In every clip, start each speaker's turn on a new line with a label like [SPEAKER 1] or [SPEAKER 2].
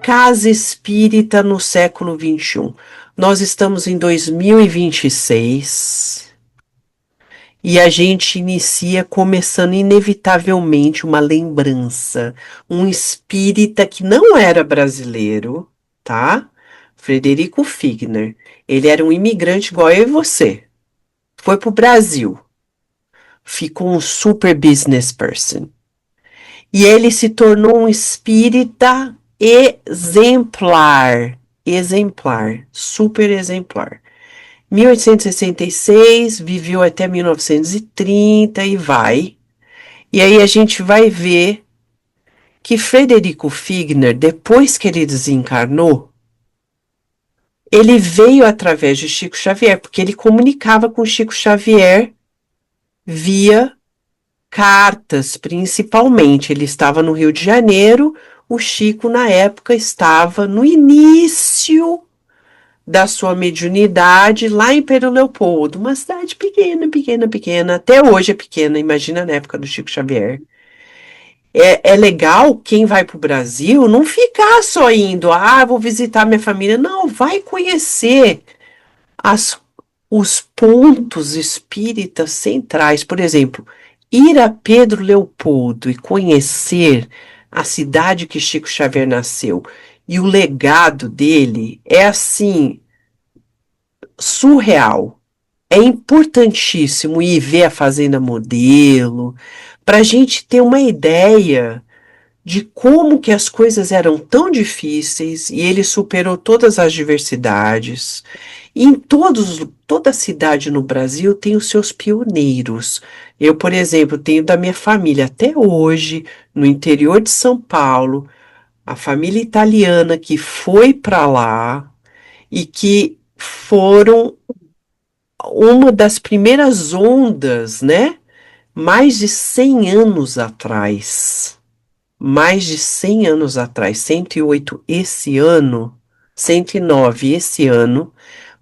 [SPEAKER 1] casa espírita no século XXI. Nós estamos em 2026 e a gente inicia começando inevitavelmente uma lembrança. Um espírita que não era brasileiro, tá? Frederico Figner. Ele era um imigrante igual eu e você. Foi pro Brasil. Ficou um super business person. E ele se tornou um espírita exemplar. Exemplar. Super exemplar. 1866, viveu até 1930 e vai. E aí a gente vai ver que Frederico Figner, depois que ele desencarnou, ele veio através de Chico Xavier, porque ele comunicava com Chico Xavier via cartas, principalmente. Ele estava no Rio de Janeiro, o Chico, na época, estava no início da sua mediunidade lá em Pedro Leopoldo, uma cidade pequena, pequena, pequena, até hoje é pequena, imagina na época do Chico Xavier. É legal quem vai para o Brasil não ficar só indo, vou visitar minha família. Não, vai conhecer as, os pontos espíritas centrais. Por exemplo, ir a Pedro Leopoldo e conhecer a cidade que Chico Xavier nasceu e o legado dele é assim, surreal. É importantíssimo ir ver a Fazenda Modelo, para a gente ter uma ideia de como que as coisas eram tão difíceis e ele superou todas as diversidades. E em toda cidade no Brasil tem os seus pioneiros. Eu, por exemplo, tenho da minha família até hoje, no interior de São Paulo, a família italiana que foi para lá e que foram uma das primeiras ondas, né? Mais de 100 anos atrás. Mais de 100 anos atrás, 108 esse ano, 109 esse ano,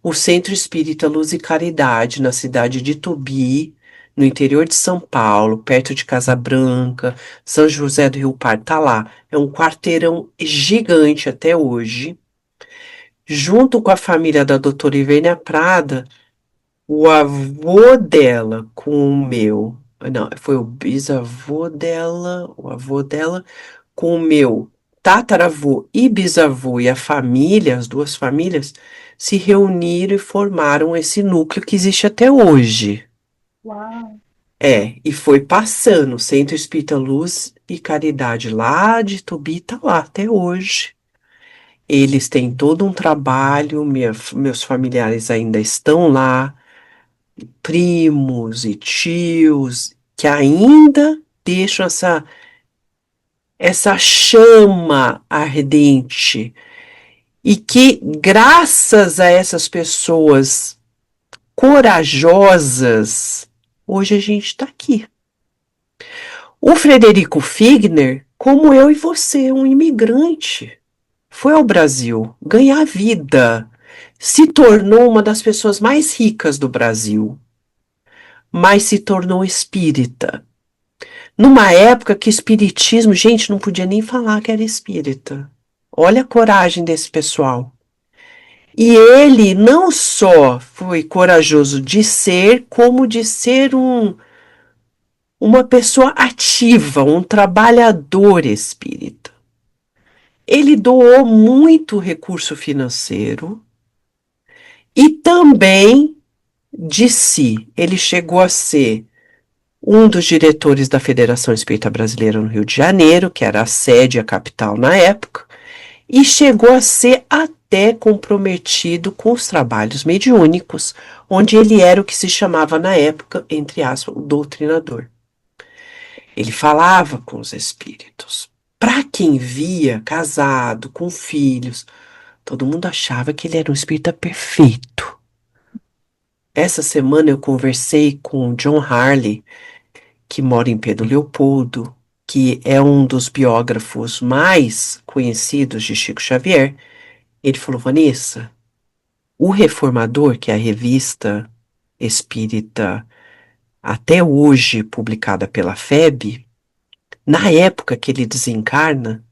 [SPEAKER 1] o Centro Espírita Luz e Caridade, na cidade de Tubi, no interior de São Paulo, perto de Casa Branca, São José do Rio Pardo, tá lá. É um quarteirão gigante até hoje. Junto com a família da doutora Ivênia Prada, o avô dela com o meu. Não, foi o bisavô dela, o avô dela com o meu tataravô e bisavô e a família, as duas famílias, se reuniram e formaram esse núcleo que existe até hoje.
[SPEAKER 2] Uau!
[SPEAKER 1] E foi passando, Centro Espírita Luz e Caridade lá de Tubi tá lá até hoje. Eles têm todo um trabalho, meus familiares ainda estão lá, primos e tios, que ainda deixam essa chama ardente. E que, graças a essas pessoas corajosas, hoje a gente está aqui. O Frederico Figner, como eu e você, um imigrante, foi ao Brasil ganhar vida, se tornou uma das pessoas mais ricas do Brasil, mas se tornou espírita. Numa época que espiritismo, gente, não podia nem falar que era espírita. Olha a coragem desse pessoal. E ele não só foi corajoso de ser, como de ser uma pessoa ativa, um trabalhador espírita. Ele doou muito recurso financeiro e também de si. Ele chegou a ser um dos diretores da Federação Espírita Brasileira no Rio de Janeiro, que era a sede, a capital na época, e chegou a ser até comprometido com os trabalhos mediúnicos, onde ele era o que se chamava na época, entre aspas, o doutrinador. Ele falava com os espíritos. Para quem via, casado, com filhos, todo mundo achava que ele era um espírita perfeito. Essa semana eu conversei com o John Harley, que mora em Pedro Leopoldo, que é um dos biógrafos mais conhecidos de Chico Xavier. Ele falou, Vanessa, o Reformador, que é a revista espírita até hoje publicada pela FEB, na época que ele desencarna,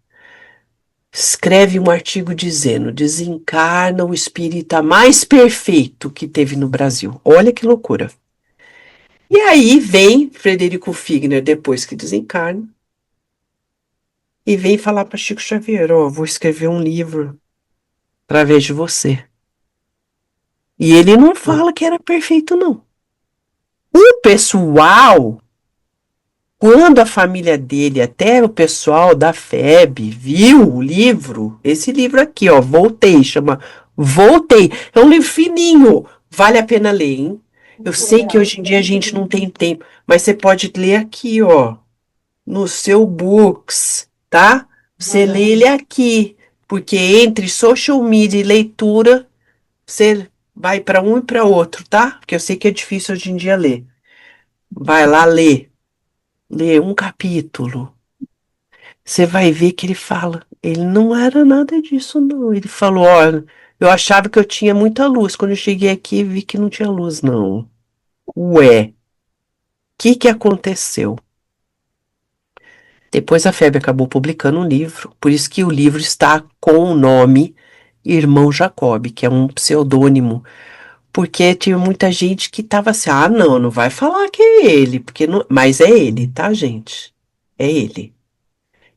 [SPEAKER 1] escreve um artigo dizendo: desencarna o espírita mais perfeito que teve no Brasil. Olha que loucura. E aí vem Frederico Figner, depois que desencarna, e vem falar para Chico Xavier: ó, vou escrever um livro através de você. E ele não fala que era perfeito, não. O pessoal, quando a família dele, até o pessoal da FEB, viu o livro, esse livro aqui, ó, Voltei, chama Voltei. É um livro fininho, vale a pena ler, hein? Eu sei que hoje em dia a gente não tem tempo, mas você pode ler aqui, ó, no seu books, tá? Você lê ele aqui, porque entre social media e leitura, você vai para um e para outro, tá? Porque eu sei que é difícil hoje em dia ler. Vai lá ler, lê um capítulo. Você vai ver que ele fala, ele não era nada disso, não. Ele falou, olha, eu achava que eu tinha muita luz. Quando eu cheguei aqui, vi que não tinha luz, não. Ué, o que aconteceu? Depois a FEB acabou publicando um livro, por isso que o livro está com o nome Irmão Jacob, que é um pseudônimo, porque tinha muita gente que tava assim, ah, não, não vai falar que é ele, porque não... mas é ele, tá, gente? É ele.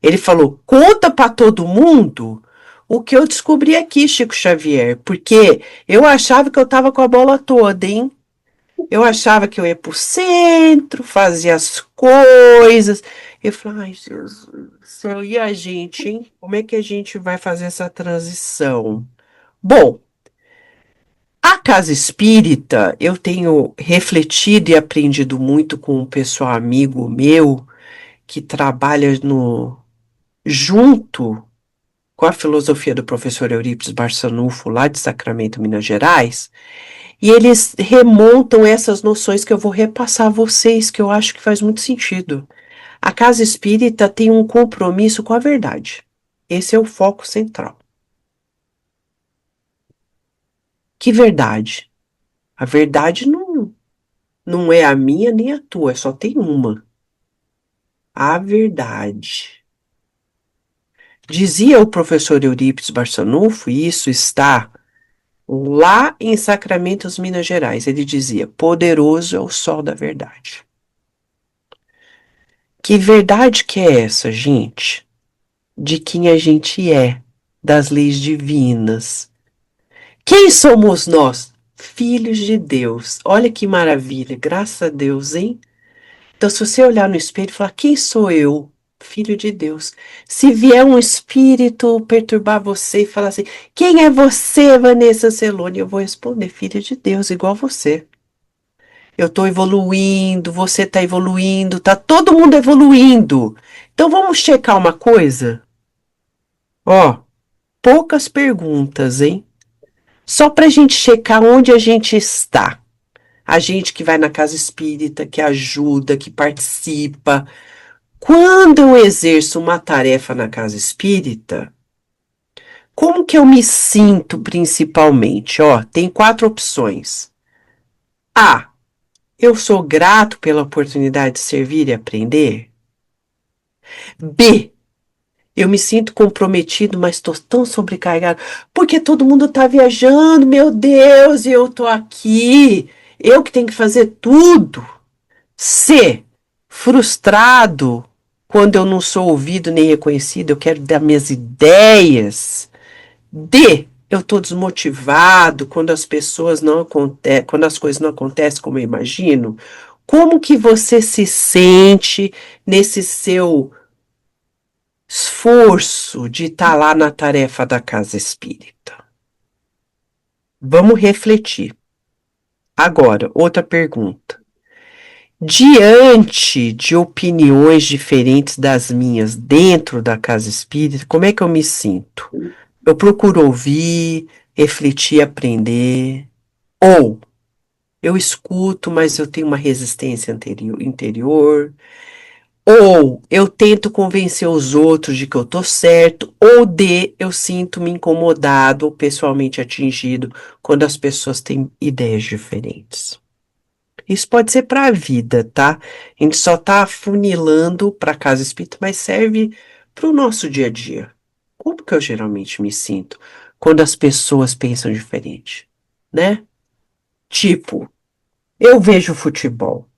[SPEAKER 1] Ele falou, conta pra todo mundo o que eu descobri aqui, Chico Xavier, porque eu achava que eu tava com a bola toda, hein? Eu achava que eu ia pro centro, fazia as coisas. Eu falei, ai, Jesus do céu, e a gente, hein? Como é que a gente vai fazer essa transição? Bom, a casa espírita, eu tenho refletido e aprendido muito com um pessoal amigo meu que trabalha no junto com a filosofia do professor Eurípides Barçanufo, lá de Sacramento, Minas Gerais, e eles remontam essas noções que eu vou repassar a vocês, que eu acho que faz muito sentido. A casa espírita tem um compromisso com a verdade. Esse é o foco central. Que verdade? A verdade não é a minha nem a tua, só tem uma. A verdade. Dizia o professor Eurípides Barçanufo, e isso está lá em Sacramento, Minas Gerais. Ele dizia: poderoso é o sol da verdade. Que verdade que é essa, gente? De quem a gente é, das leis divinas. Quem somos nós? Filhos de Deus. Olha que maravilha, graças a Deus, hein? Então, se você olhar no espelho e falar, quem sou eu? Filho de Deus. Se vier um espírito perturbar você e falar assim, quem é você, Vanessa Celone? Eu vou responder, filho de Deus, igual você. Eu estou evoluindo, você está evoluindo, tá todo mundo evoluindo. Então, vamos checar uma coisa? Ó, poucas perguntas, hein? Só para a gente checar onde a gente está. A gente que vai na casa espírita, que ajuda, que participa. Quando eu exerço uma tarefa na casa espírita, como que eu me sinto principalmente? Ó, tem 4 opções. A. Eu sou grato pela oportunidade de servir e aprender. B. Eu me sinto comprometido, mas estou tão sobrecarregado, porque todo mundo está viajando, meu Deus, e eu estou aqui. Eu que tenho que fazer tudo. C. Frustrado quando eu não sou ouvido nem reconhecido, eu quero dar minhas ideias. D. Eu estou desmotivado quando as pessoas não acontecem, quando as coisas não acontecem como eu imagino. Como que você se sente nesse seu esforço de estar lá na tarefa da casa espírita? Vamos refletir. Agora, outra pergunta. Diante de opiniões diferentes das minhas dentro da casa espírita, como é que eu me sinto? Eu procuro ouvir, refletir, aprender. Ou eu escuto, mas eu tenho uma resistência interior. Ou eu tento convencer os outros de que eu tô certo. Ou D, eu sinto-me incomodado ou pessoalmente atingido quando as pessoas têm ideias diferentes. Isso pode ser para a vida, tá? A gente só tá afunilando para casa espírita, mas serve para o nosso dia a dia. Como que eu geralmente me sinto quando as pessoas pensam diferente, né? Tipo, eu vejo futebol.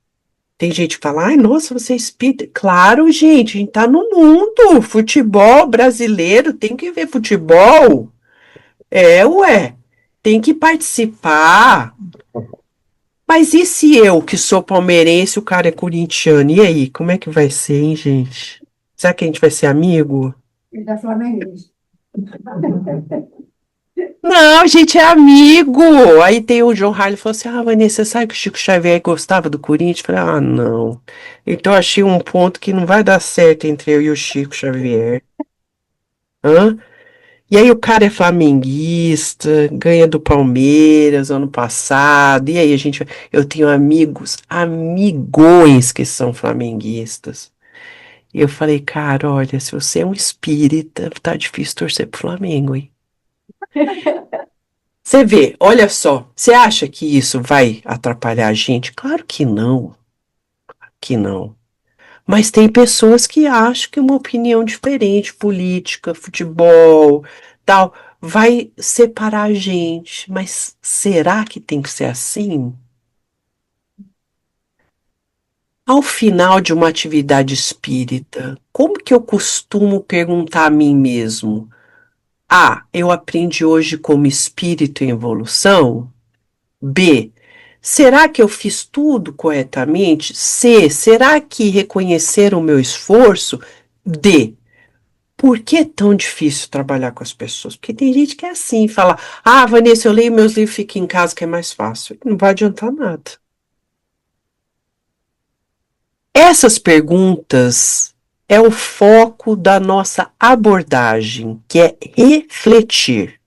[SPEAKER 1] Tem gente que fala, ai, nossa, você é espírita. Claro, gente, a gente tá no mundo. Futebol brasileiro, tem que ver futebol. É, ué, tem que participar. Mas e se eu, que sou palmeirense, o cara é corintiano? E aí, como é que vai ser, hein, gente? Será que a gente vai ser amigo?
[SPEAKER 2] Ele é flamenguista.
[SPEAKER 1] Não, a gente é amigo. Aí tem o John Harley falou assim: ah, Vanessa, você sabe que o Chico Xavier gostava do Corinthians? Eu falei, ah, não. Então achei um ponto que não vai dar certo entre eu e o Chico Xavier. Hã? E aí o cara é flamenguista, ganha do Palmeiras ano passado. E aí eu tenho amigos, amigões que são flamenguistas. E eu falei, cara, olha, se você é um espírita, tá difícil torcer pro Flamengo, hein? Você vê, olha só, você acha que isso vai atrapalhar a gente? Claro que não. Mas tem pessoas que acham que uma opinião diferente, política, futebol, tal, vai separar a gente. Mas será que tem que ser assim? Ao final de uma atividade espírita, como que eu costumo perguntar a mim mesmo? A, eu aprendi hoje como espírito em evolução? B, será que eu fiz tudo corretamente? C, será que reconheceram o meu esforço? D, por que é tão difícil trabalhar com as pessoas? Porque tem gente que é assim, fala, ah, Vanessa, eu leio meus livros, fico em casa que é mais fácil. Não vai adiantar nada. Essas perguntas é o foco da nossa abordagem, que é refletir.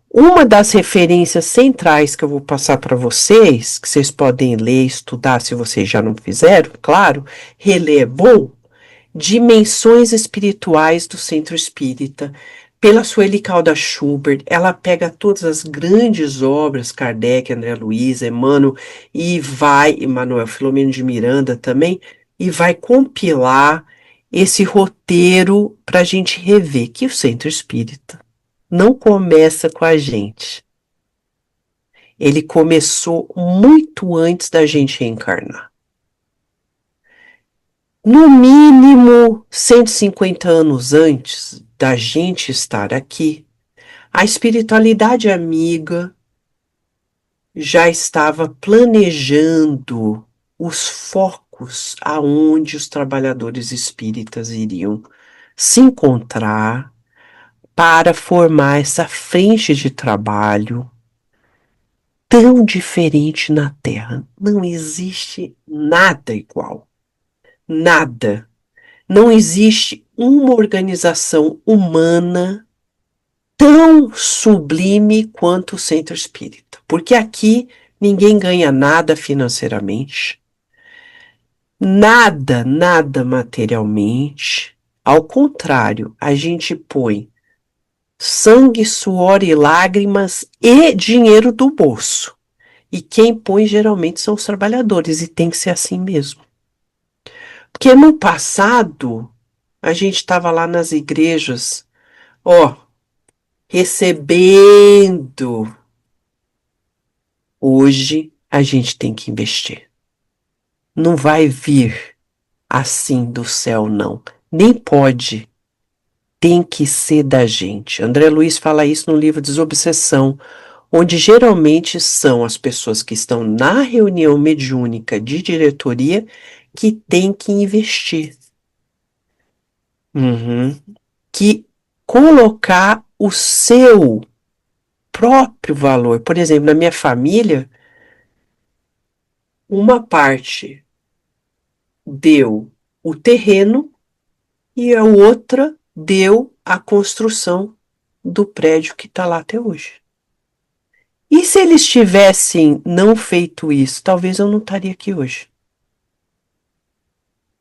[SPEAKER 1] Uma das referências centrais que eu vou passar para vocês, que vocês podem ler, estudar, se vocês já não fizeram, claro, reler é bom, Dimensões Espirituais do Centro Espírita, pela Sueli Calda Schubert. Ela pega todas as grandes obras, Kardec, André Luiz, Emmanuel, Emmanuel Filomeno de Miranda também, e vai compilar esse roteiro para a gente rever que o Centro Espírita não começa com a gente. Ele começou muito antes da gente reencarnar. No mínimo 150 anos antes da gente estar aqui, a espiritualidade amiga já estava planejando os focos aonde os trabalhadores espíritas iriam se encontrar para formar essa frente de trabalho tão diferente na Terra. Não existe nada igual. Nada. Não existe uma organização humana tão sublime quanto o Centro Espírita. Porque aqui ninguém ganha nada financeiramente, nada materialmente. Ao contrário, a gente põe sangue, suor e lágrimas e dinheiro do bolso. E quem põe geralmente são os trabalhadores, e tem que ser assim mesmo. Porque no passado, a gente estava lá nas igrejas, ó, recebendo. Hoje a gente tem que investir. Não vai vir assim do céu, não. Nem pode. Tem que ser da gente. André Luiz fala isso no livro Desobsessão, onde geralmente são as pessoas que estão na reunião mediúnica de diretoria que têm que investir. Uhum. Que colocar o seu próprio valor. Por exemplo, na minha família, uma parte deu o terreno e a outra deu a construção do prédio que está lá até hoje. E se eles tivessem não feito isso, talvez eu não estaria aqui hoje.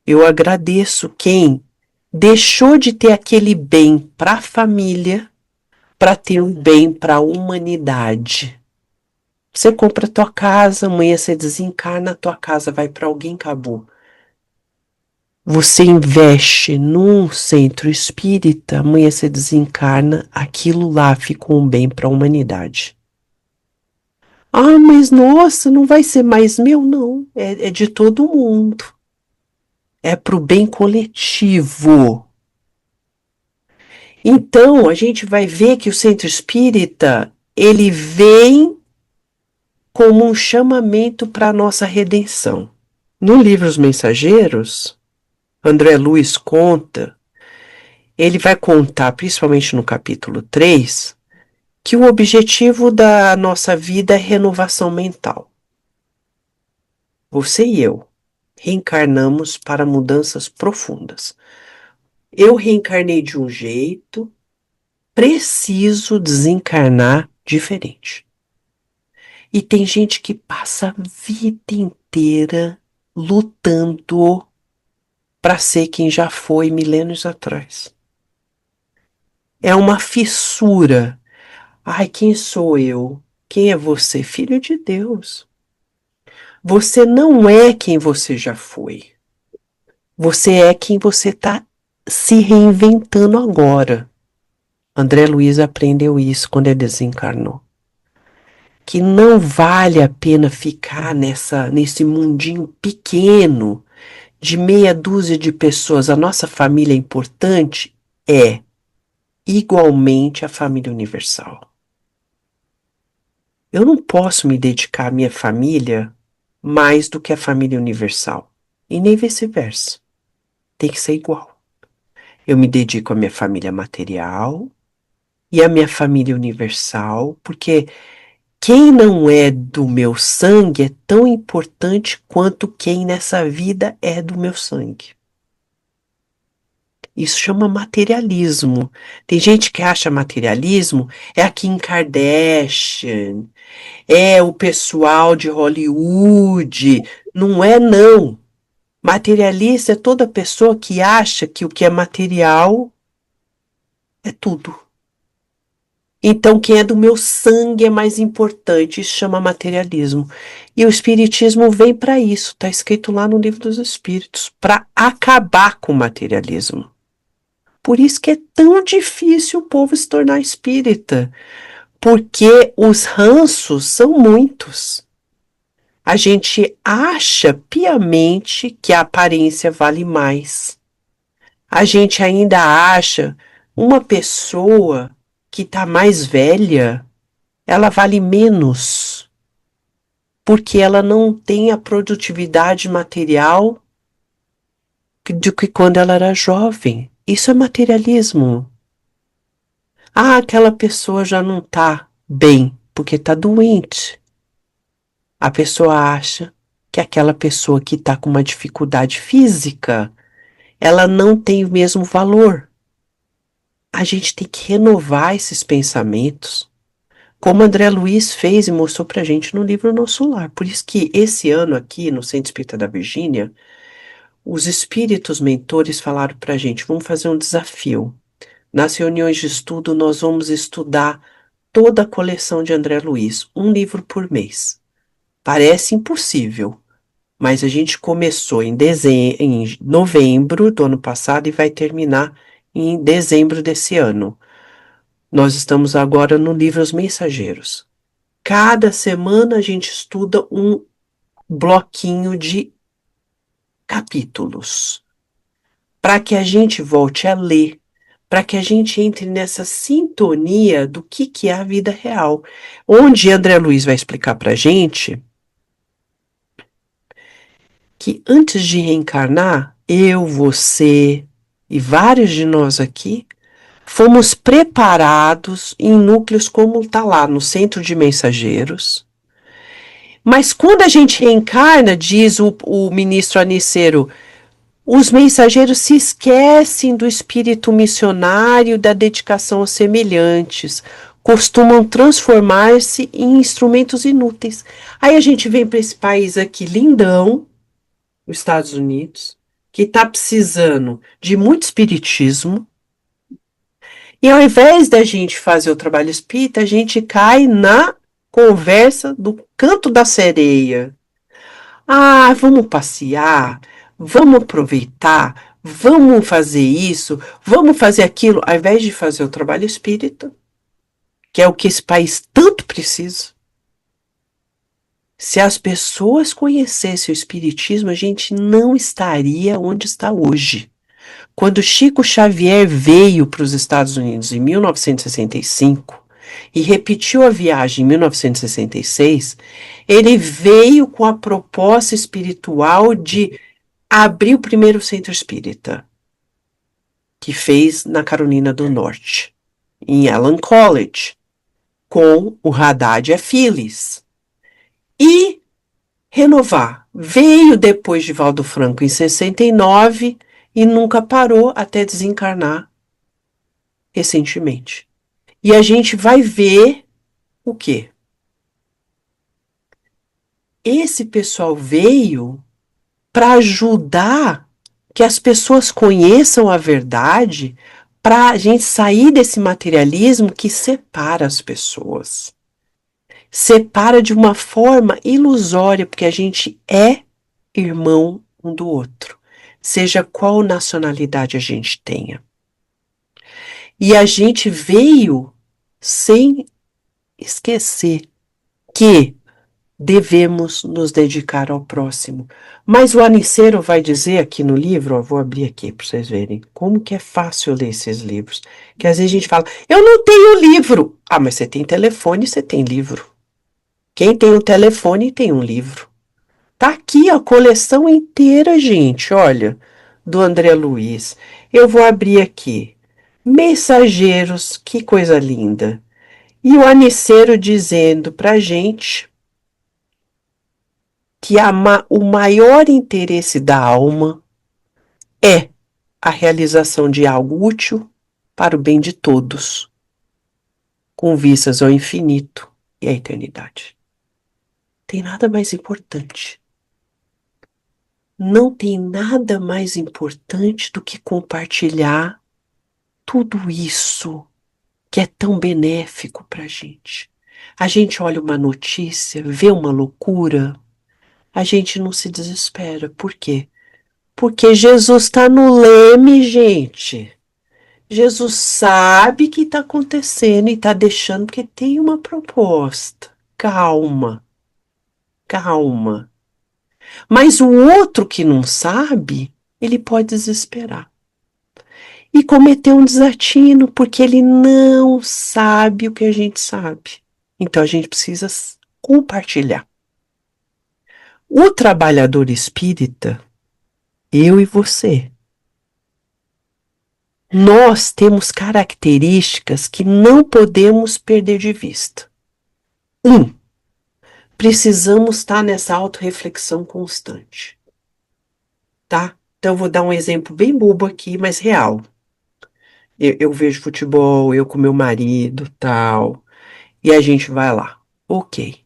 [SPEAKER 1] Eu agradeço quem deixou de ter aquele bem para a família para ter um bem para a humanidade. Você compra a tua casa, amanhã você desencarna, a tua casa vai para alguém, acabou. Você investe num centro espírita, amanhã você desencarna, aquilo lá fica um bem para a humanidade. Ah, mas nossa, não vai ser mais meu? Não, é de todo mundo. É para o bem coletivo. Então, a gente vai ver que o centro espírita, ele vem como um chamamento para a nossa redenção. No livro Os Mensageiros, André Luiz conta, ele vai contar, principalmente no capítulo 3, que o objetivo da nossa vida é renovação mental. Você e eu reencarnamos para mudanças profundas. Eu reencarnei de um jeito, preciso desencarnar diferente. E tem gente que passa a vida inteira lutando para ser quem já foi milênios atrás. É uma fissura. Ai, quem sou eu? Quem é você? Filho de Deus. Você não é quem você já foi. Você é quem você está se reinventando agora. André Luiz aprendeu isso quando ele desencarnou. Que não vale a pena ficar nesse mundinho pequeno de meia dúzia de pessoas. A nossa família é importante? É igualmente a família universal. Eu não posso me dedicar à minha família mais do que à família universal. E nem vice-versa. Tem que ser igual. Eu me dedico à minha família material e à minha família universal, porque quem não é do meu sangue é tão importante quanto quem nessa vida é do meu sangue. Isso chama materialismo. Tem gente que acha materialismo é a Kim Kardashian, é o pessoal de Hollywood. Não é, não. Materialista é toda pessoa que acha que o que é material é tudo. Então, quem é do meu sangue é mais importante. Isso chama materialismo. E o Espiritismo vem para isso. Está escrito lá no Livro dos Espíritos, para acabar com o materialismo. Por isso que é tão difícil o povo se tornar espírita, porque os ranços são muitos. A gente acha piamente que a aparência vale mais. A gente ainda acha uma pessoa que está mais velha, ela vale menos, porque ela não tem a produtividade material do que quando ela era jovem. Isso é materialismo. Ah, aquela pessoa já não está bem porque está doente. A pessoa acha que aquela pessoa que está com uma dificuldade física, ela não tem o mesmo valor. A gente tem que renovar esses pensamentos, como André Luiz fez e mostrou pra gente no livro Nosso Lar. Por isso que esse ano aqui no Centro Espírita da Virgínia, os espíritos mentores falaram pra gente, vamos fazer um desafio. Nas reuniões de estudo, nós vamos estudar toda a coleção de André Luiz, um livro por mês. Parece impossível, mas a gente começou em novembro do ano passado e vai terminar em dezembro desse ano. Nós estamos agora no livro Os Mensageiros. Cada semana a gente estuda um bloquinho de capítulos, para que a gente volte a ler, para que a gente entre nessa sintonia do que é a vida real. Onde André Luiz vai explicar para a gente que antes de reencarnar, eu, você e vários de nós aqui fomos preparados em núcleos como está lá no Centro de Mensageiros. Mas quando a gente reencarna, diz o ministro Aniceiro, os mensageiros se esquecem do espírito missionário, da dedicação aos semelhantes, costumam transformar-se em instrumentos inúteis. Aí a gente vem para esse país aqui lindão, os Estados Unidos, que está precisando de muito espiritismo, e ao invés da gente fazer o trabalho espírita, a gente cai na conversa do canto da sereia. Ah, vamos passear, Vamos aproveitar, vamos fazer isso, vamos fazer aquilo, ao invés de fazer o trabalho espírita, que é o que esse país tanto precisa. Se as pessoas conhecessem o espiritismo, a gente não estaria onde está hoje. Quando Chico Xavier veio para os Estados Unidos em 1965 e repetiu a viagem em 1966, ele veio com a proposta espiritual de abrir o primeiro centro espírita, que fez na Carolina do Norte, em Allen College, com o Haddad Phillips. E renovar. Veio depois de Valdo Franco em 69 e nunca parou até desencarnar recentemente. E a gente vai ver o quê? Esse pessoal veio para ajudar que as pessoas conheçam a verdade, para a gente sair desse materialismo que separa as pessoas. Separa de uma forma ilusória, porque a gente é irmão um do outro, seja qual nacionalidade a gente tenha. E a gente veio sem esquecer que devemos nos dedicar ao próximo. Mas o Aniceiro vai dizer aqui no livro, ó, vou abrir aqui para vocês verem como que é fácil ler esses livros. Que às vezes a gente fala, eu não tenho livro. Ah, mas você tem telefone, você tem livro. Quem tem um telefone tem um livro. Tá aqui a coleção inteira, gente, olha, do André Luiz. Eu vou abrir aqui. Mensageiros, que coisa linda. E o Aniceiro dizendo pra gente que o maior interesse da alma é a realização de algo útil para o bem de todos, com vistas ao infinito e à eternidade. Tem nada mais importante. Não tem nada mais importante do que compartilhar tudo isso que é tão benéfico para a gente. A gente olha uma notícia, vê uma loucura, a gente não se desespera. Por quê? Porque Jesus está no leme, gente. Jesus sabe o que está acontecendo e está deixando porque tem uma proposta. Calma, calma. Mas o outro que não sabe, ele pode desesperar e cometer um desatino, porque ele não sabe o que a gente sabe. Então a gente precisa compartilhar. O trabalhador espírita, eu e você, nós temos características que não podemos perder de vista. Precisamos estar nessa autorreflexão constante, tá? Então eu vou dar um exemplo bem bobo aqui, mas real. Eu vejo futebol, eu com meu marido, tal. E a gente vai lá. Ok.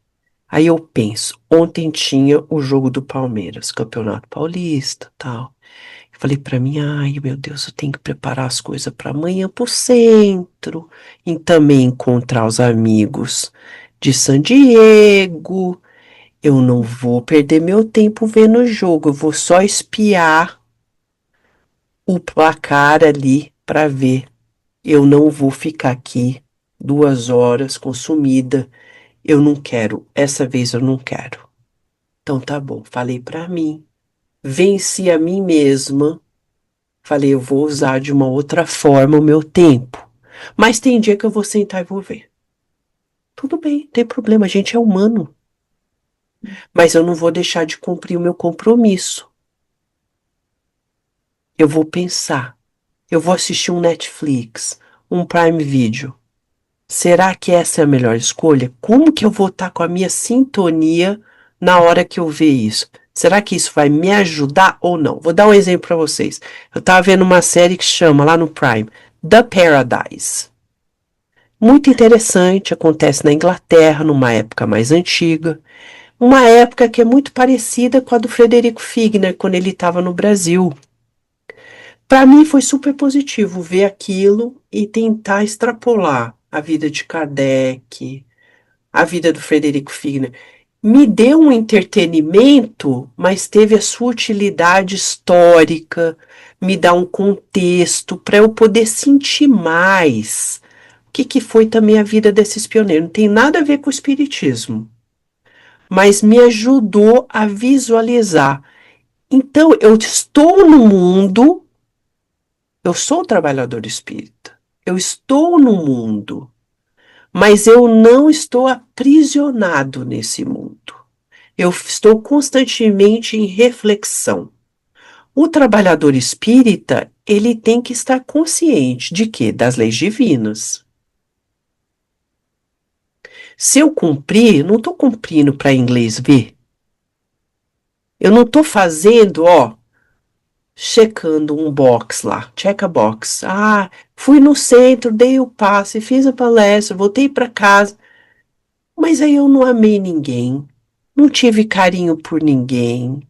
[SPEAKER 1] Aí eu penso, ontem tinha o jogo do Palmeiras, Campeonato Paulista, tal. Eu falei pra mim, ai meu Deus, eu tenho que preparar as coisas para amanhã pro centro. E também encontrar os amigos de San Diego. Eu não vou perder meu tempo vendo o jogo, eu vou só espiar o placar ali para ver. Eu não vou ficar aqui 2 horas consumida. Eu não quero, essa vez eu não quero. Então tá bom, falei pra mim, venci a mim mesma, falei eu vou usar de uma outra forma o meu tempo. Mas tem dia que eu vou sentar e vou ver. Tudo bem, não tem problema, a gente é humano. Mas eu não vou deixar de cumprir o meu compromisso. Eu vou pensar, eu vou assistir um Netflix, um Prime Video. Será que essa é a melhor escolha? Como que eu vou estar com a minha sintonia na hora que eu ver isso? Será que isso vai me ajudar ou não? Vou dar um exemplo para vocês. Eu estava vendo uma série que chama lá no Prime, The Paradise. Muito interessante, acontece na Inglaterra, numa época mais antiga. Uma época que é muito parecida com a do Frederico Figner, quando ele estava no Brasil. Para mim foi super positivo ver aquilo e tentar extrapolar a vida de Kardec, a vida do Frederico Figner. me deu um entretenimento, mas teve a sua utilidade histórica, me dá um contexto para eu poder sentir mais o que foi também a vida desses pioneiros. Não tem nada a ver com o espiritismo, mas me ajudou a visualizar. Então, eu estou no mundo, eu sou um trabalhador espírita, eu estou no mundo, mas eu não estou aprisionado nesse mundo. Eu estou constantemente em reflexão. O trabalhador espírita, ele tem que estar consciente de quê? Das leis divinas. Se eu cumprir, não estou cumprindo para inglês ver. Eu não estou fazendo, ó, checando um box lá, check a box. Ah, fui no centro, dei o passe, fiz a palestra, voltei para casa. Mas aí eu não amei ninguém, não tive carinho por ninguém,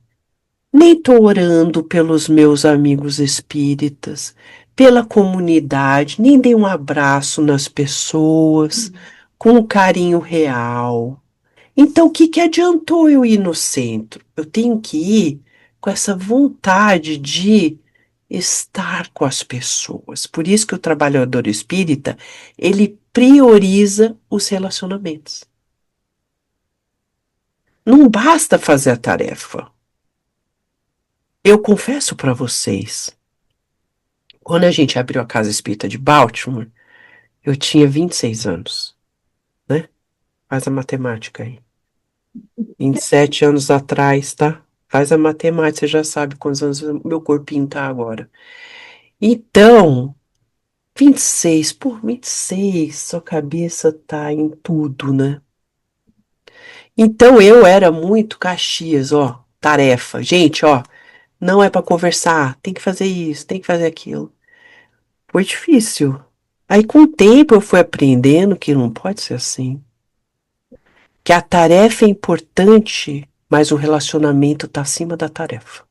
[SPEAKER 1] nem estou orando pelos meus amigos espíritas, pela comunidade, nem dei um abraço nas pessoas com um carinho real. Então, o que que adiantou eu ir no centro? Eu tenho que ir com essa vontade de estar com as pessoas. Por isso que o trabalhador espírita, ele prioriza os relacionamentos. Não basta fazer a tarefa. Eu confesso para vocês, quando a gente abriu a Casa Espírita de Baltimore, eu tinha 26 anos, né? Faz a matemática aí. 27 anos atrás, tá? Faz a matemática, você já sabe quantos anos meu corpinho tá agora. Então, 26, por 26, sua cabeça tá em tudo, né? Então eu era muito Caxias, ó, tarefa. Gente, ó, não é para conversar, tem que fazer isso, tem que fazer aquilo. Foi difícil. Aí com o tempo eu fui aprendendo que não pode ser assim. Que a tarefa é importante, mas o relacionamento está acima da tarefa.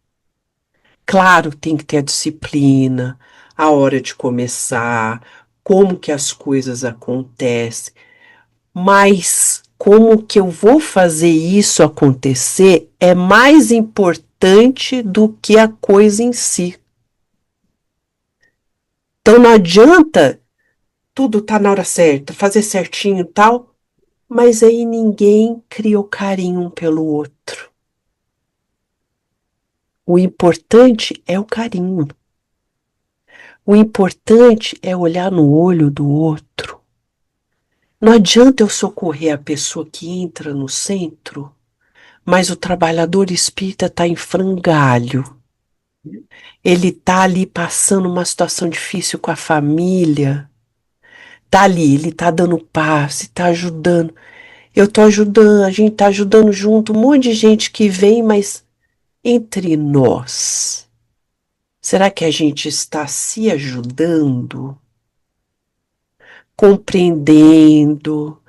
[SPEAKER 1] Claro, tem que ter a disciplina, a hora de começar, como que as coisas acontecem, mas como que eu vou fazer isso acontecer é mais importante do que a coisa em si. Então não adianta tudo tá na hora certa, fazer certinho e tal, mas aí ninguém criou carinho um pelo outro. O importante é o carinho. O importante é olhar no olho do outro. Não adianta eu socorrer a pessoa que entra no centro, mas o trabalhador espírita está em frangalho. Ele está ali passando uma situação difícil com a família. Tá ali, ele tá dando passe, tá ajudando. Eu tô ajudando, a gente tá ajudando junto, um monte de gente que vem, mas entre nós, será que a gente está se ajudando, compreendendo,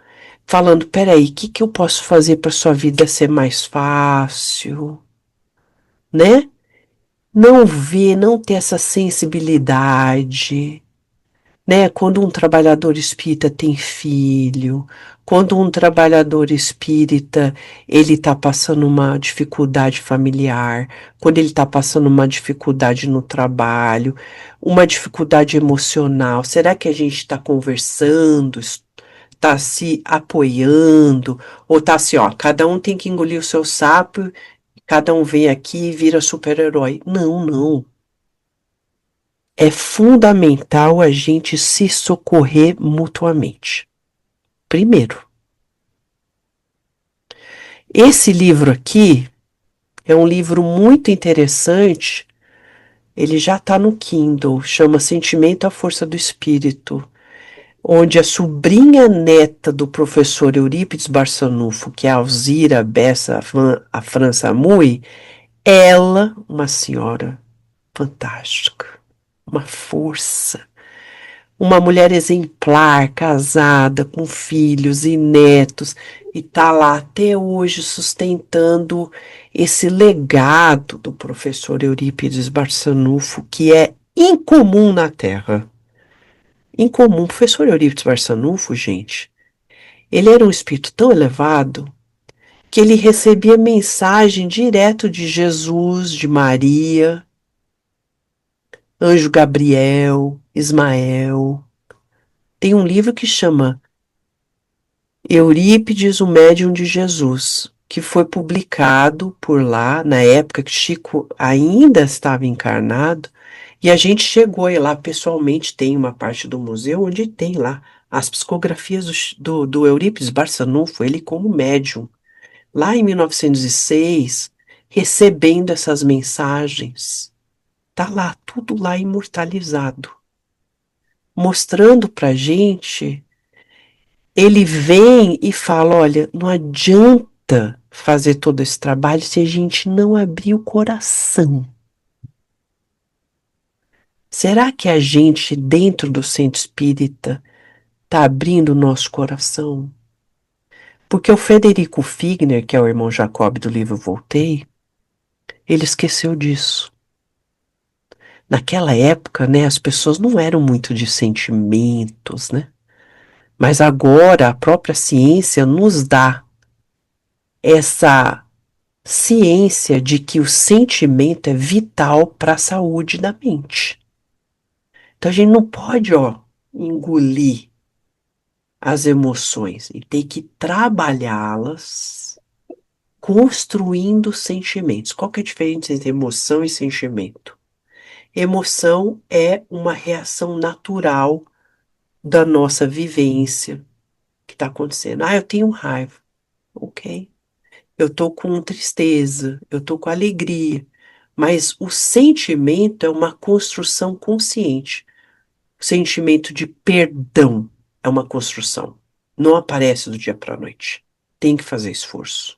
[SPEAKER 1] falando, peraí, o que que eu posso fazer para sua vida ser mais fácil, né? Não ver, não ter essa sensibilidade, né? Quando um trabalhador espírita tem filho, quando um trabalhador espírita ele está passando uma dificuldade familiar, quando ele está passando uma dificuldade no trabalho, uma dificuldade emocional, será que a gente está conversando, está se apoiando, ou está assim, ó, cada um tem que engolir o seu sapo, cada um vem aqui e vira super-herói? Não, não. É fundamental a gente se socorrer mutuamente. Primeiro, esse livro aqui é um livro muito interessante. Ele já está no Kindle, chama Sentimento à Força do Espírito, onde a sobrinha neta do professor Eurípides Barçanufo, que é a Alzira Bessa a França Mui, ela, uma senhora fantástica, uma força. Uma mulher exemplar, casada, com filhos e netos, e tá lá até hoje sustentando esse legado do professor Eurípides Barçanufo, que é incomum na Terra. Incomum. O professor Eurípides Barçanufo, gente, ele era um espírito tão elevado que ele recebia mensagem direto de Jesus, de Maria, Anjo Gabriel, Ismael. Tem um livro que chama Eurípides, o Médium de Jesus, que foi publicado por lá, na época que Chico ainda estava encarnado, e a gente chegou aí lá pessoalmente, tem uma parte do museu onde tem lá as psicografias do Eurípides Barçanufo, ele como médium, lá em 1906, recebendo essas mensagens. Tá lá, tudo lá imortalizado, mostrando pra gente. Ele vem e fala: olha, não adianta fazer todo esse trabalho se a gente não abrir o coração. Será que a gente, dentro do centro espírita, está abrindo o nosso coração? Porque o Frederico Figner, que é o irmão Jacob do livro Voltei, ele esqueceu disso. Naquela época, né, as pessoas não eram muito de sentimentos, né? Mas agora a própria ciência nos dá essa ciência de que o sentimento é vital para a saúde da mente. Então a gente não pode, engolir as emoções e tem que trabalhá-las construindo sentimentos. Qual que é a diferença entre emoção e sentimento? Emoção é uma reação natural da nossa vivência que está acontecendo. Ah, eu tenho raiva. Ok. Eu tô com tristeza, eu tô com alegria. Mas o sentimento é uma construção consciente. O sentimento de perdão é uma construção. Não aparece do dia para a noite. Tem que fazer esforço.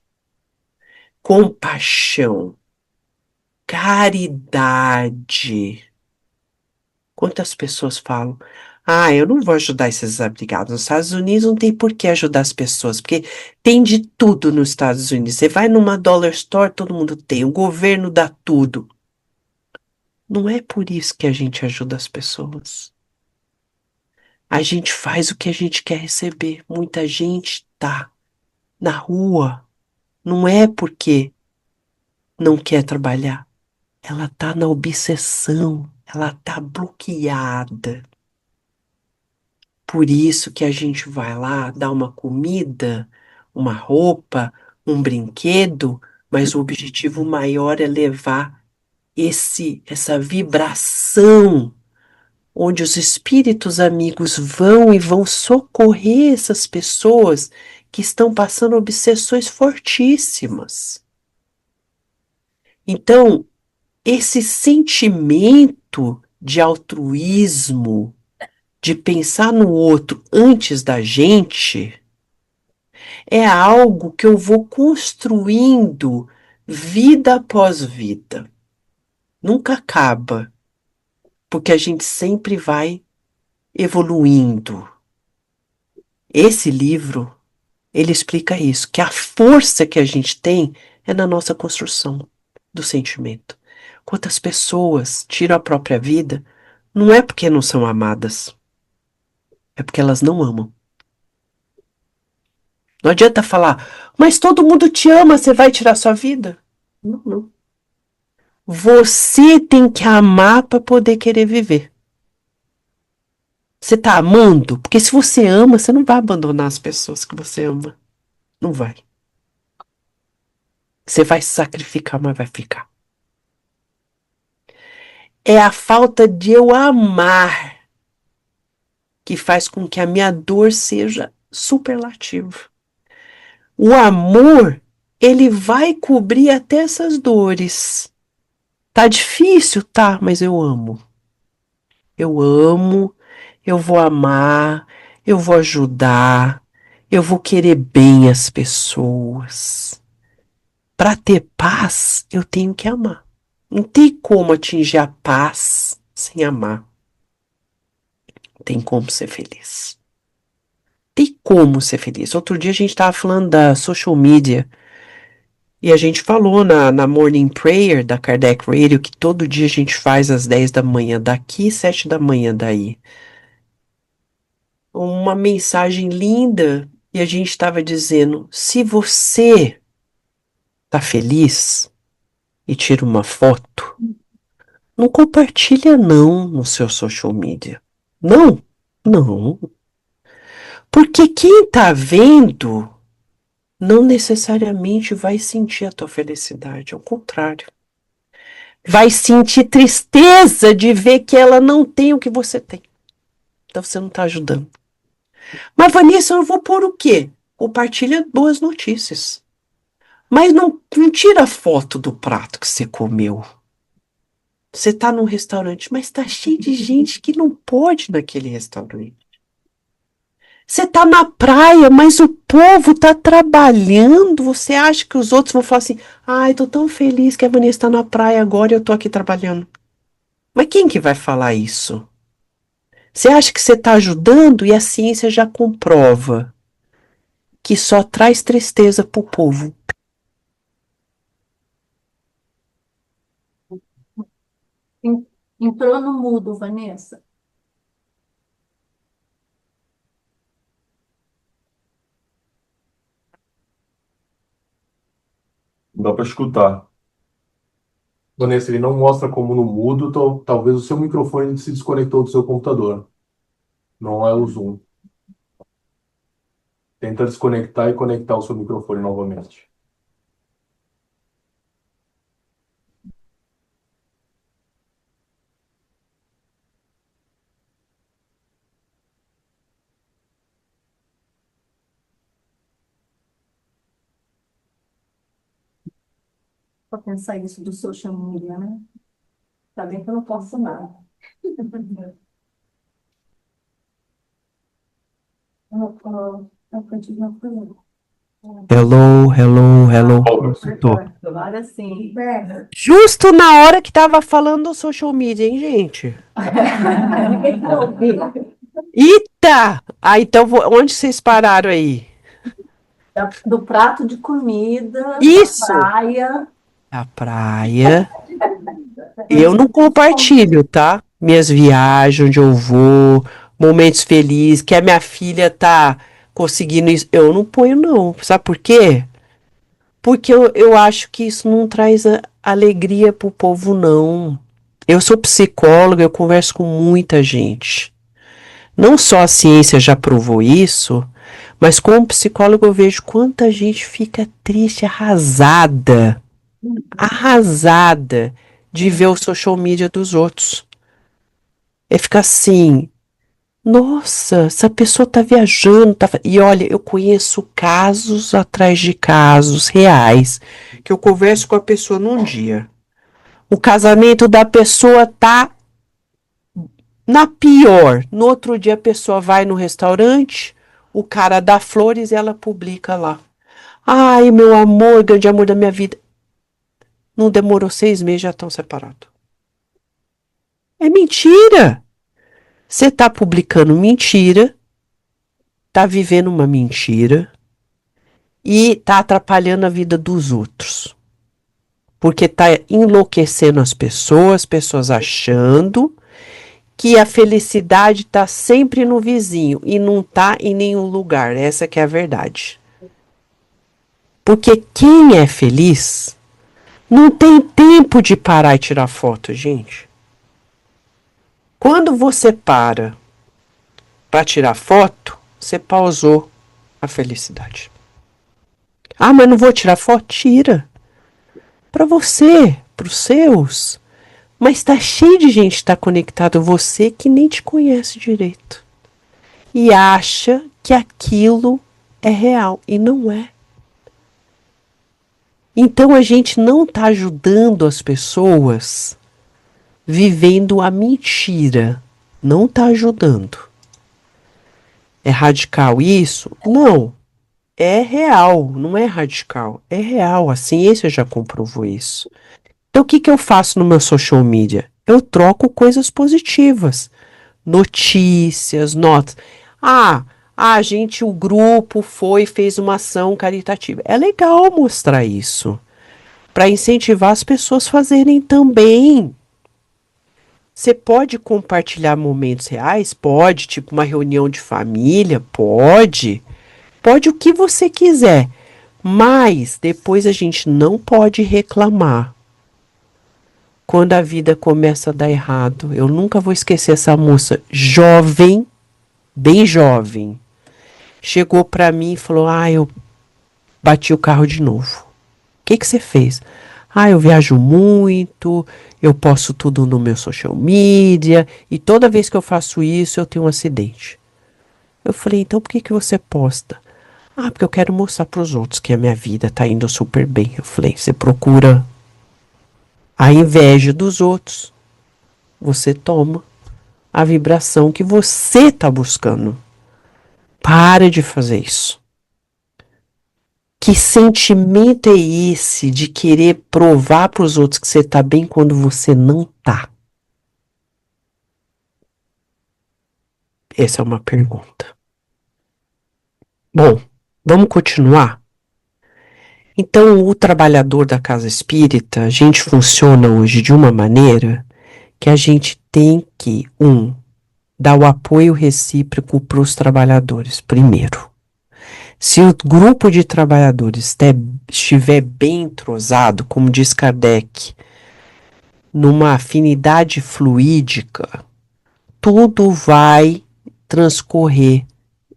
[SPEAKER 1] Compaixão, caridade. Quantas pessoas falam: ah, eu não vou ajudar esses desabrigados. Nos Estados Unidos não tem por que ajudar as pessoas, porque tem de tudo nos Estados Unidos. Você vai numa dollar store, todo mundo tem. O governo dá tudo. Não é por isso que a gente ajuda as pessoas. A gente faz o que a gente quer receber. Muita gente tá na rua. Não é porque não quer trabalhar. Ela tá na obsessão. Ela tá bloqueada. Por isso que a gente vai lá dar uma comida, uma roupa, um brinquedo, mas o objetivo maior é levar essa vibração onde os espíritos amigos vão e vão socorrer essas pessoas que estão passando obsessões fortíssimas. Então, esse sentimento de altruísmo, de pensar no outro antes da gente, é algo que eu vou construindo vida após vida. Nunca acaba, porque a gente sempre vai evoluindo. Esse livro, ele explica isso, que a força que a gente tem é na nossa construção do sentimento. Quantas pessoas tiram a própria vida, não é porque não são amadas, é porque elas não amam. Não adianta falar, mas todo mundo te ama, você vai tirar sua vida? Não, não. Você tem que amar para poder querer viver. Você tá amando? Porque se você ama, você não vai abandonar as pessoas que você ama. Não vai. Você vai se sacrificar, mas vai ficar. É a falta de eu amar que faz com que a minha dor seja superlativa. O amor, ele vai cobrir até essas dores. Tá difícil? Tá, mas eu amo. Eu amo, eu vou amar, eu vou ajudar, eu vou querer bem as pessoas. Para ter paz, eu tenho que amar. Não tem como atingir a paz sem amar. Tem como ser feliz. Tem como ser feliz. Outro dia a gente estava falando da social media e a gente falou na Morning Prayer da Kardec Radio que todo dia a gente faz às 10 da manhã daqui, 7 da manhã daí. Uma mensagem linda e a gente estava dizendo: se você tá feliz e tira uma foto, não compartilha não no seu social media. Não, não. Porque quem tá vendo não necessariamente vai sentir a tua felicidade, ao contrário. Vai sentir tristeza de ver que ela não tem o que você tem. Então você não tá ajudando. Mas, Vanessa, eu vou pôr o quê? Compartilha boas notícias. Mas não tira foto do prato que você comeu. Você tá num restaurante, mas tá cheio de gente que não pode ir naquele restaurante. Você tá na praia, mas o povo tá trabalhando. Você acha que os outros vão falar assim: ai, tô tão feliz que a Vanessa tá na praia agora e eu tô aqui trabalhando. Mas quem que vai falar isso? Você acha que você está ajudando e a ciência já comprova que só traz tristeza para o povo.
[SPEAKER 2] Entrou no mudo, Vanessa.
[SPEAKER 3] Dá para escutar. Vanessa, ele não mostra como no mudo, talvez o seu microfone se desconectou do seu computador. Não é o Zoom. Tenta desconectar e conectar o seu microfone novamente.
[SPEAKER 2] Para pensar isso do social media, né? Tá bem que eu não posso nada. Eu continuo falando.
[SPEAKER 1] Hello, hello, hello. Tô.
[SPEAKER 2] Agora sim.
[SPEAKER 1] Justo na hora que tava falando do social media, hein, gente?
[SPEAKER 2] Ninguém tá ouvindo.
[SPEAKER 1] Eita! Ah, então onde vocês pararam aí?
[SPEAKER 2] Do prato de comida,
[SPEAKER 1] Isso!
[SPEAKER 2] da praia.
[SPEAKER 1] A praia. Eu não compartilho, tá? Minhas viagens, onde eu vou, momentos felizes, que a minha filha tá conseguindo isso. Eu não ponho, não. Sabe por quê? Porque eu acho que isso não traz alegria pro povo, não. Eu sou psicóloga, eu converso com muita gente. Não só a ciência já provou isso, mas como psicólogo eu vejo quanta gente fica triste, arrasada de ver o social media dos outros. É ficar assim, nossa, essa pessoa tá viajando, E olha, eu conheço casos atrás de casos reais, que eu converso com a pessoa num dia. O casamento da pessoa tá na pior. No outro dia a pessoa vai no restaurante, o cara dá flores e ela publica lá. Ai, meu amor, grande amor da minha vida. Não demorou 6 meses, já estão separados. É mentira. Você tá publicando mentira, tá vivendo uma mentira e tá atrapalhando a vida dos outros. Porque tá enlouquecendo as pessoas achando que a felicidade tá sempre no vizinho e não tá em nenhum lugar. Essa que é a verdade. Porque quem é feliz não tem tempo de parar e tirar foto, gente. Quando você para tirar foto, você pausou a felicidade. Ah, mas não vou tirar foto? Tira. Para você, para os seus. Mas tá cheio de gente que tá conectado a você que nem te conhece direito. E acha que aquilo é real. E não é. Então a gente não está ajudando as pessoas vivendo a mentira. Não está ajudando. É radical isso? Não. É real, não é radical. É real. A ciência já comprovou isso. Então o que, que eu faço no meu social media? Eu troco coisas positivas. Notícias, notas. Ah, a gente, o grupo foi e fez uma ação caritativa. É legal mostrar isso para incentivar as pessoas a fazerem também. Você pode compartilhar momentos reais? Pode, tipo uma reunião de família? Pode. Pode o que você quiser. Mas depois a gente não pode reclamar quando a vida começa a dar errado. Eu nunca vou esquecer essa moça jovem, bem jovem. Chegou pra mim e falou: eu bati o carro de novo. O que você fez? Eu viajo muito, eu posto tudo no meu social media e toda vez que eu faço isso eu tenho um acidente. Eu falei: então por que você posta? Porque eu quero mostrar pros outros que a minha vida tá indo super bem. Eu falei: você procura a inveja dos outros, você toma a vibração que você tá buscando. Para de fazer isso. Que sentimento é esse de querer provar para os outros que você tá bem quando você não tá? Essa é uma pergunta. Bom, vamos continuar? Então, o trabalhador da casa espírita, a gente funciona hoje de uma maneira que a gente tem que, dar o apoio recíproco para os trabalhadores, primeiro. Se o grupo de trabalhadores estiver bem entrosado, como diz Kardec, numa afinidade fluídica, tudo vai transcorrer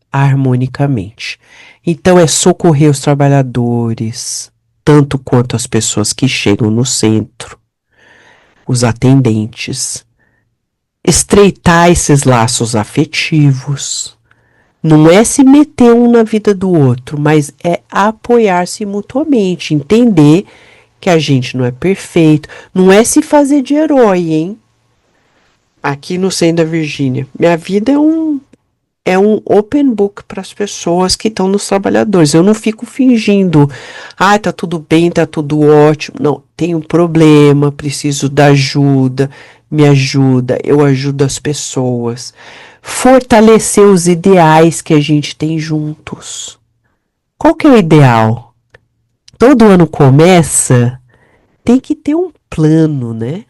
[SPEAKER 1] harmonicamente. Então é socorrer os trabalhadores, tanto quanto as pessoas que chegam no centro, os atendentes, estreitar esses laços afetivos. Não é se meter um na vida do outro, mas é apoiar-se mutuamente, entender que a gente não é perfeito, não é se fazer de herói, hein? Aqui no centro da Virgínia, minha vida é um open book para as pessoas que estão nos trabalhadores. Eu não fico fingindo, tá tudo bem, tá tudo ótimo. Não, tenho um problema, preciso da ajuda, me ajuda, eu ajudo as pessoas. Fortalecer os ideais que a gente tem juntos. Qual que é o ideal? Todo ano começa, tem que ter um plano, né?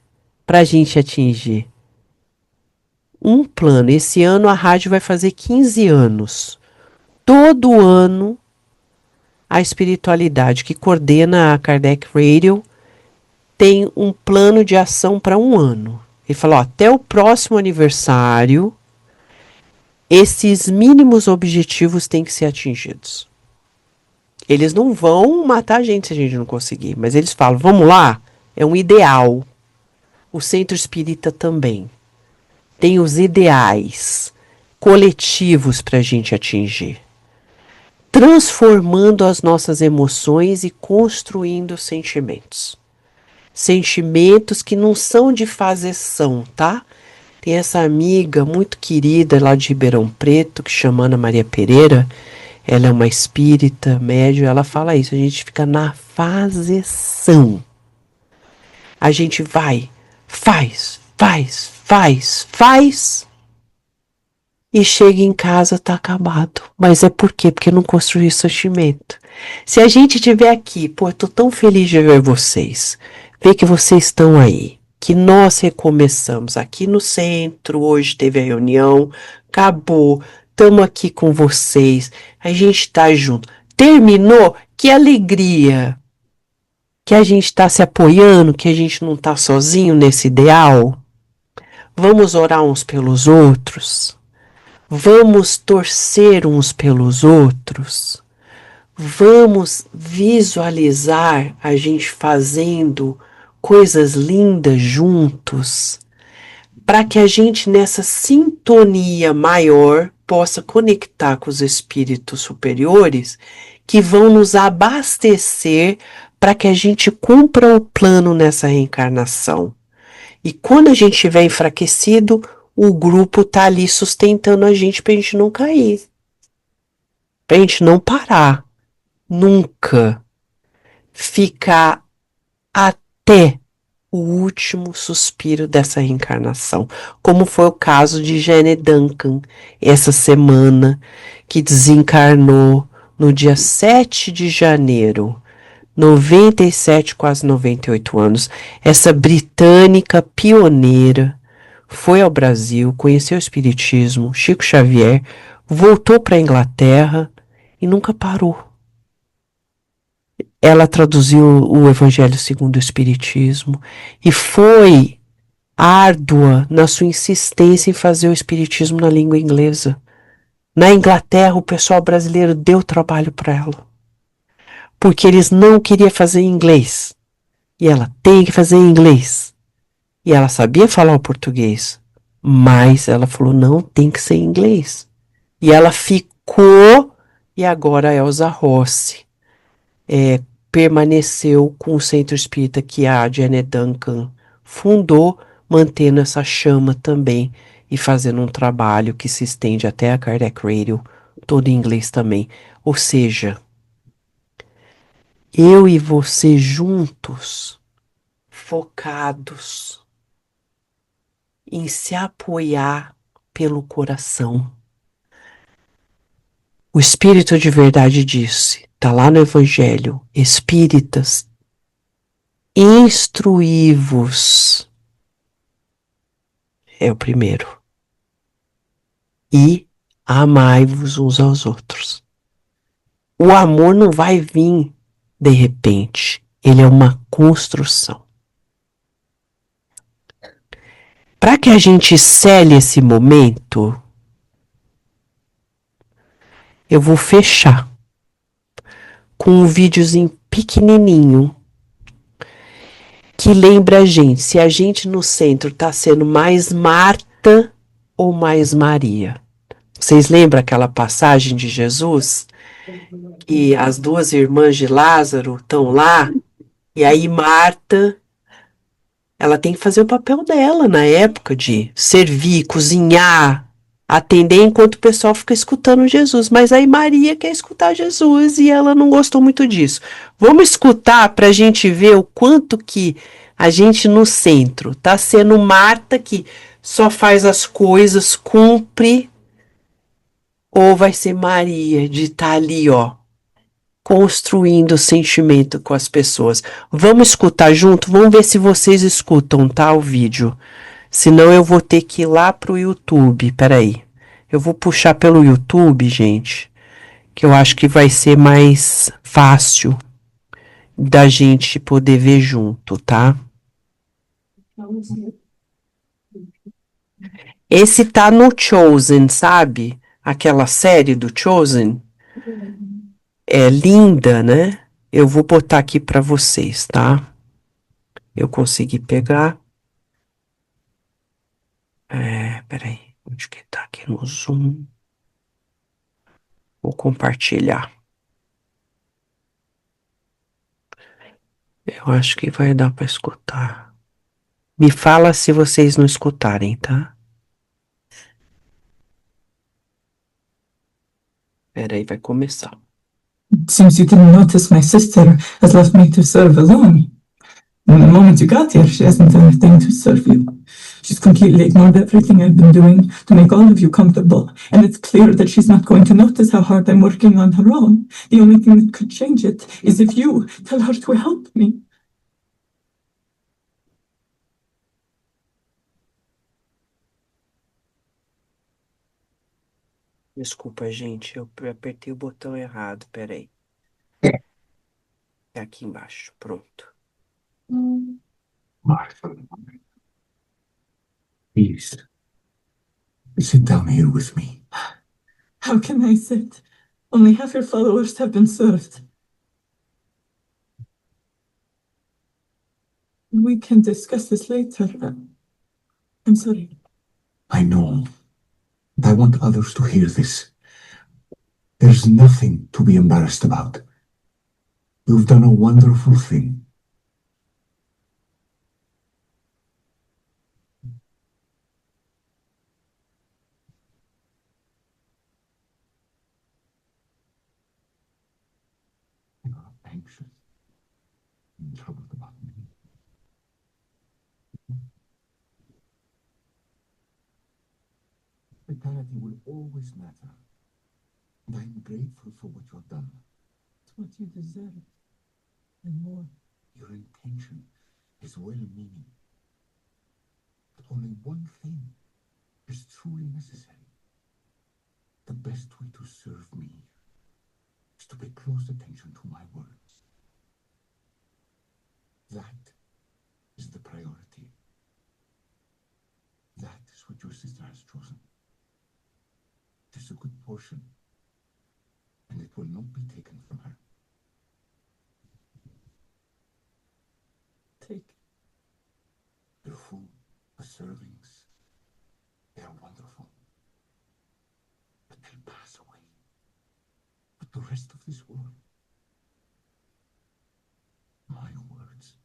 [SPEAKER 1] Pra gente atingir. Um plano. Esse ano a rádio vai fazer 15 anos. Todo ano, a espiritualidade que coordena a Kardec Radio tem um plano de ação para um ano. Ele falou: até o próximo aniversário, esses mínimos objetivos têm que ser atingidos. Eles não vão matar a gente se a gente não conseguir, mas eles falam: vamos lá, é um ideal. O centro espírita também tem os ideais coletivos para a gente atingir, transformando as nossas emoções e construindo sentimentos. Sentimentos que não são de fazeção, tá? Tem essa amiga muito querida lá de Ribeirão Preto, que chama Ana Maria Pereira. Ela é uma espírita, médium, ela fala isso, a gente fica na fazeção. A gente vai, faz, e chega em casa, tá acabado. Mas é por quê? Porque não construiu sentimento. Se a gente estiver aqui, eu tô tão feliz de ver vocês, ver que vocês estão aí, que nós recomeçamos aqui no centro, hoje teve a reunião, acabou, estamos aqui com vocês, a gente tá junto. Terminou, que alegria! Que a gente tá se apoiando, que a gente não tá sozinho nesse ideal. Vamos orar uns pelos outros. Vamos torcer uns pelos outros. Vamos visualizar a gente fazendo coisas lindas juntos, para que a gente nessa sintonia maior possa conectar com os espíritos superiores que vão nos abastecer para que a gente cumpra o plano nessa reencarnação. E quando a gente estiver enfraquecido, o grupo tá ali sustentando a gente pra gente não cair. Pra gente não parar. Nunca. Ficar até o último suspiro dessa reencarnação. Como foi o caso de Jane Duncan, essa semana, que desencarnou no dia 7 de janeiro. 97, quase 98 anos. Essa britânica pioneira foi ao Brasil, conheceu o Espiritismo, Chico Xavier, voltou para a Inglaterra e nunca parou. ela traduziu o Evangelho segundo o Espiritismo e foi árdua na sua insistência em fazer o Espiritismo na língua inglesa. Na Inglaterra, o pessoal brasileiro deu trabalho para ela, porque eles não queriam fazer em inglês. E ela tem que fazer em inglês. E ela sabia falar o português, mas ela falou: não, tem que ser em inglês. E ela ficou, e agora a Elza Rossi permaneceu com o centro espírita que a Janet Duncan fundou, mantendo essa chama também e fazendo um trabalho que se estende até a Kardec Radio, todo em inglês também. Ou seja, eu e você juntos, focados em se apoiar pelo coração. O Espírito de Verdade disse, está lá no Evangelho, espíritas, instruí-vos, é o primeiro, e amai-vos uns aos outros. O amor não vai vir de repente, ele é uma construção. Para que a gente cele esse momento, eu vou fechar com um videozinho pequenininho que lembra a gente se a gente no centro está sendo mais Marta ou mais Maria. Vocês lembram aquela passagem de Jesus? Que as duas irmãs de Lázaro estão lá, e aí Marta, ela tem que fazer o papel dela na época de servir, cozinhar, atender enquanto o pessoal fica escutando Jesus. Mas aí Maria quer escutar Jesus e ela não gostou muito disso. Vamos escutar para a gente ver o quanto que a gente no centro tá sendo Marta que só faz as coisas, cumpre, ou vai ser Maria de estar ali, ó, construindo sentimento com as pessoas. Vamos escutar junto? Vamos ver se vocês escutam, tá? O vídeo. Senão eu vou ter que ir lá pro YouTube. Peraí. Eu vou puxar pelo YouTube, gente, que eu acho que vai ser mais fácil da gente poder ver junto, tá? Esse tá no Chosen, sabe? Aquela série do Chosen. É linda, né? Eu vou botar aqui pra vocês, tá? Eu consegui pegar. Peraí. Onde que tá aqui no Zoom? Vou compartilhar. Eu acho que vai dar pra escutar. Me fala se vocês não escutarem, tá? Peraí, vai começar.
[SPEAKER 4] It seems you didn't notice my sister has left me to serve alone. And the moment you got here, she hasn't done a thing to serve you. She's completely ignored everything I've been doing to make all of you comfortable. And it's clear that she's not going to notice how hard I'm working on her own. The only thing that could change it is if you tell her to help me.
[SPEAKER 1] Desculpa, gente, eu apertei o botão errado. Peraí. É aqui embaixo. Pronto.
[SPEAKER 5] Martha, please sit down here with me.
[SPEAKER 4] How can I sit? Only half your followers have been served. We can discuss this later. I'm sorry.
[SPEAKER 5] I know, and I want others to hear this. There's nothing to be embarrassed about. You've done a wonderful thing. You're anxious and troubled about me. Vitality will always matter, and I'm grateful for what you've done.
[SPEAKER 4] It's what you deserve. And more.
[SPEAKER 5] Your intention is well-meaning, but only one thing is truly necessary. The best way to serve me is to pay close attention to my words. That is the priority. That is what your sister has chosen. It is a good portion, and it will not be taken from her.
[SPEAKER 4] Take.
[SPEAKER 5] The food, the servings, they are wonderful. But they'll pass away. But the rest of this world, my words,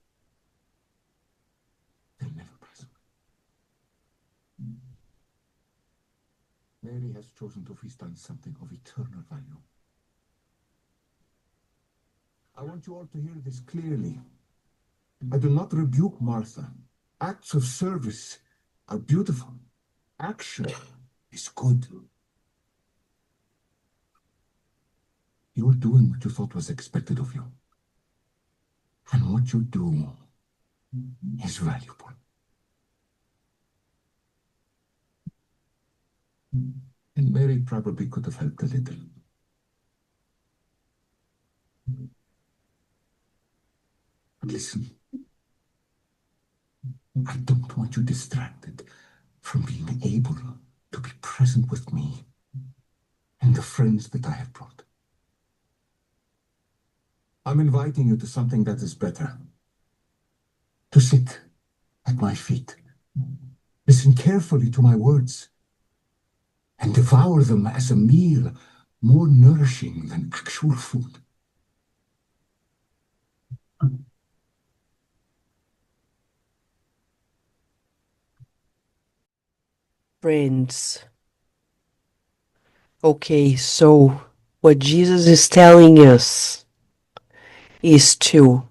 [SPEAKER 5] they'll never pass away. Mary has chosen to feast on something of eternal value. I want you all to hear this clearly. I do not rebuke Martha. Acts of service are beautiful. Action is good. You are doing what you thought was expected of you. And what you do is valuable. And Mary probably could have helped a little. But listen, I don't want you distracted from being able to be present with me and the friends that I have brought. I'm inviting you to something that is better. To sit at my feet, listen carefully to my words, and devour them as a meal more nourishing than actual food.
[SPEAKER 1] Friends. Okay, so what Jesus is telling us is to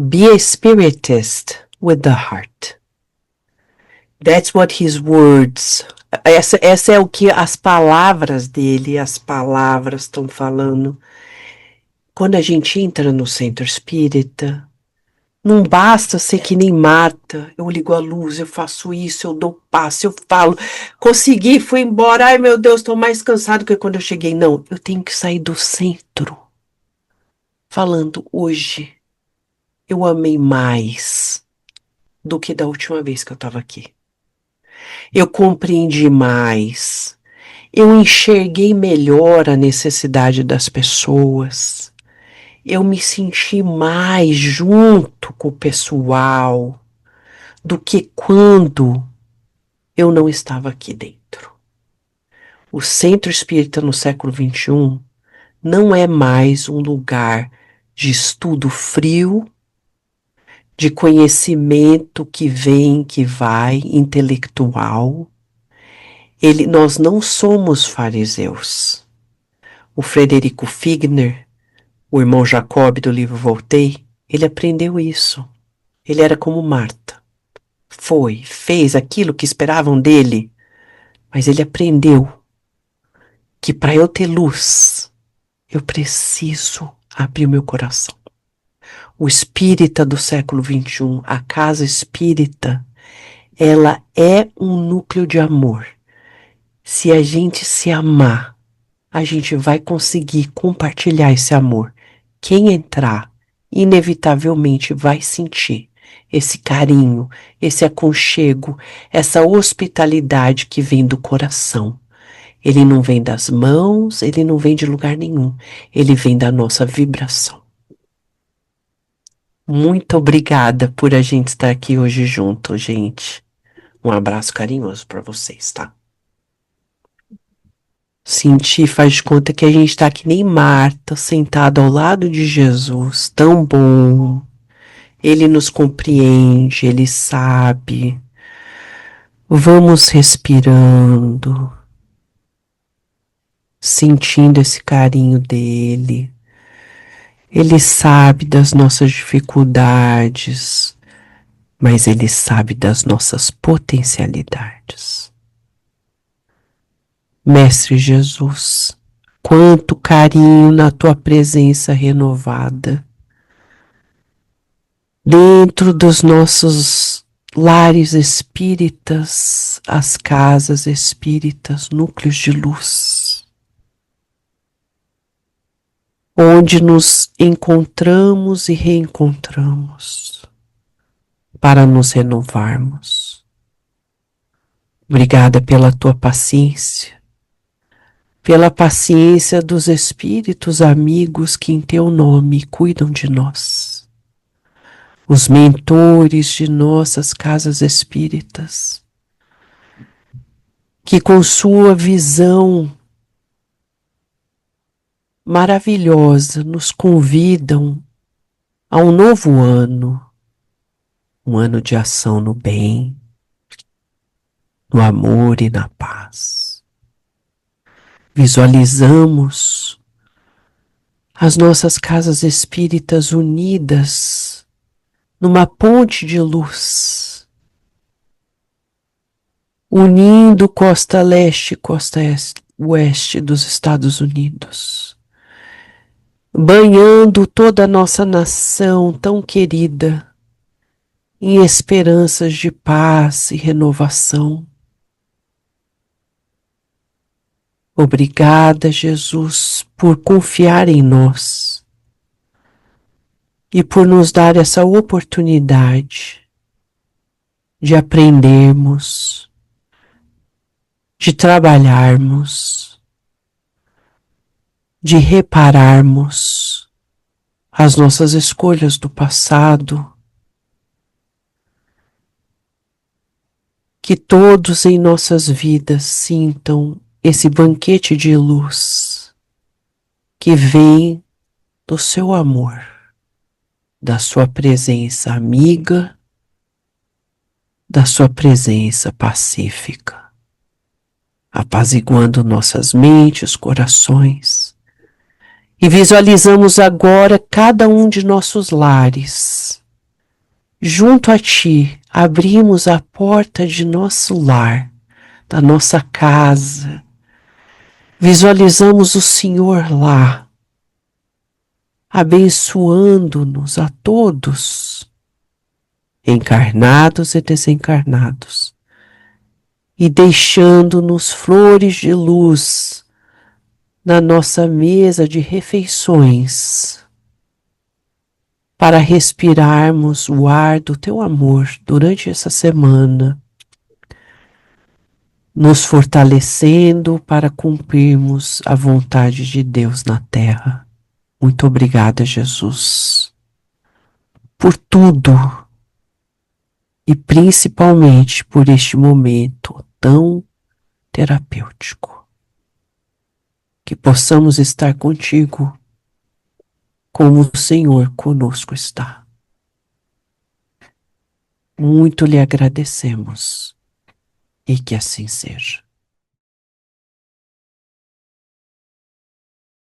[SPEAKER 1] be a spiritist with the heart. That's what his words. Essa é o que as palavras dele, as palavras estão falando. Quando a gente entra no centro espírita, não basta ser que nem Marta. Eu ligo a luz, eu faço isso, eu dou passo, eu falo. Consegui, fui embora. Ai, meu Deus, estou mais cansado que quando eu cheguei. Não, eu tenho que sair do centro. Falando, hoje, eu amei mais do que da última vez que eu estava aqui. Eu compreendi mais. Eu enxerguei melhor a necessidade das pessoas. Eu me senti mais junto com o pessoal do que quando eu não estava aqui dentro. O Centro Espírita no século XXI não é mais um lugar de estudo frio, de conhecimento que vem, que vai, intelectual. Nós não somos fariseus. O Frederico Figner, o irmão Jacob do livro Voltei, ele aprendeu isso. Ele era como Marta. Fez aquilo que esperavam dele, mas ele aprendeu que para eu ter luz, eu preciso abrir o meu coração. O espírita do século XXI, a casa espírita, ela é um núcleo de amor. Se a gente se amar, a gente vai conseguir compartilhar esse amor. Quem entrar, inevitavelmente vai sentir esse carinho, esse aconchego, essa hospitalidade que vem do coração. Ele não vem das mãos, ele não vem de lugar nenhum. Ele vem da nossa vibração. Muito obrigada por a gente estar aqui hoje junto, gente. Um abraço carinhoso para vocês, tá? Sentir, faz de conta que a gente tá que nem Marta, sentado ao lado de Jesus, tão bom. Ele nos compreende, ele sabe. Vamos respirando, sentindo esse carinho dele. Ele sabe das nossas dificuldades, mas ele sabe das nossas potencialidades. Mestre Jesus, quanto carinho na tua presença renovada, dentro dos nossos lares espíritas, as casas espíritas, núcleos de luz, onde nos encontramos e reencontramos. para nos renovarmos. Obrigada pela tua paciência, pela paciência dos espíritos amigos que em teu nome cuidam de nós, os mentores de nossas casas espíritas, que com sua visão maravilhosa nos convidam a um novo ano, um ano de ação no bem, no amor e na paz. Visualizamos as nossas casas espíritas unidas numa ponte de luz, unindo costa leste e costa oeste dos Estados Unidos, banhando toda a nossa nação tão querida em esperanças de paz e renovação. Obrigada, Jesus, por confiar em nós e por nos dar essa oportunidade de aprendermos, de trabalharmos, de repararmos as nossas escolhas do passado. Que todos em nossas vidas sintam esse banquete de luz que vem do seu amor, da sua presença amiga, da sua presença pacífica, apaziguando nossas mentes, corações. E visualizamos agora cada um de nossos lares. Junto a ti, abrimos a porta de nosso lar, da nossa casa. Visualizamos o Senhor lá, abençoando-nos a todos, encarnados e desencarnados, e deixando-nos flores de luz na nossa mesa de refeições, para respirarmos o ar do teu amor durante essa semana, nos fortalecendo para cumprirmos a vontade de Deus na terra. Muito obrigada, Jesus, por tudo e principalmente por este momento tão terapêutico. Que possamos estar contigo como o Senhor conosco está. Muito lhe agradecemos e que assim seja.